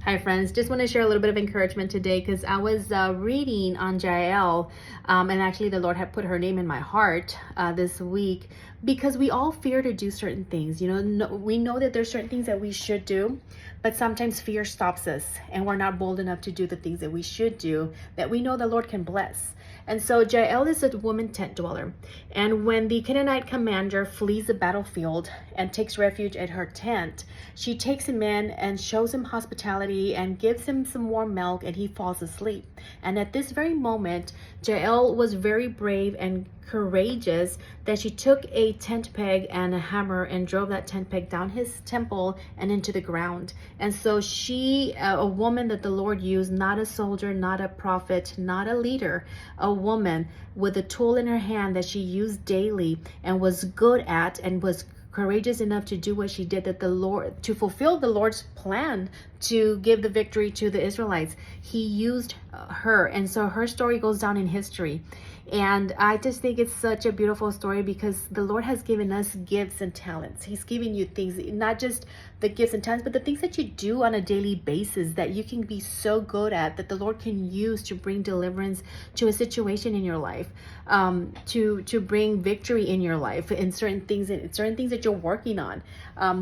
Hi friends, just want to share a little bit of encouragement today because I was reading on Jeal, and actually the Lord had put her name in my heart this week because we all fear to do certain things. We know that there's certain things that we should do, but sometimes fear stops us and we're not bold enough to do the things that we should do that we know the Lord can bless. And so Jeal is a woman tent dweller. And when the Canaanite commander flees the battlefield and takes refuge at her tent, she takes him in and shows him hospitality and gives him some warm milk, and he falls asleep. And at this very moment, Jeal was very brave and courageous that she took a tent peg and a hammer and drove that tent peg down his temple and into the ground. And so she, a woman that the Lord used, not a soldier, not a prophet, not a leader, a woman with a tool in her hand that she used daily and was good at and was courageous enough to do what she did, that the Lord, to fulfill the Lord's plan to give the victory to the Israelites, he used her. And so her story goes down in history. And I just think it's such a beautiful story because the Lord has given us gifts and talents. He's giving you things, not just the gifts and talents, but the things that you do on a daily basis that you can be so good at, that the Lord can use to bring deliverance to a situation in your life, to bring victory in your life in certain things that you're working on.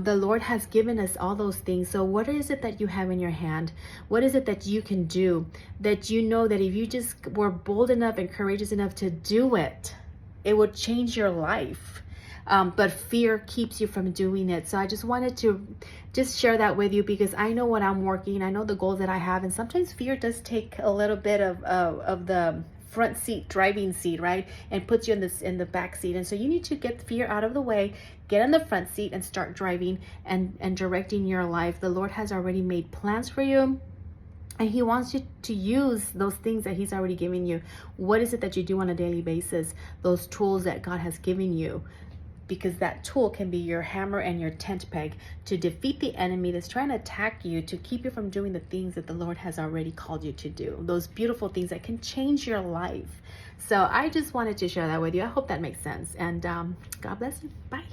The Lord has given us all those things. So what is it that you have in your hand? What is it that you can do that you know that if you just were bold enough and courageous enough to do it, it would change your life? But fear keeps you from doing it. So I just wanted to just share that with you because I know what I'm working. I know the goals that I have. And sometimes fear does take a little bit of the front seat, driving seat, right? And puts you in the back seat. And so you need to get fear out of the way, get in the front seat and start driving and directing your life. The Lord has already made plans for you. And he wants you to use those things that he's already given you. What is it that you do on a daily basis? Those tools that God has given you. Because that tool can be your hammer and your tent peg to defeat the enemy that's trying to attack you, to keep you from doing the things that the Lord has already called you to do. Those beautiful things that can change your life. So I just wanted to share that with you. I hope that makes sense. And God bless you. Bye.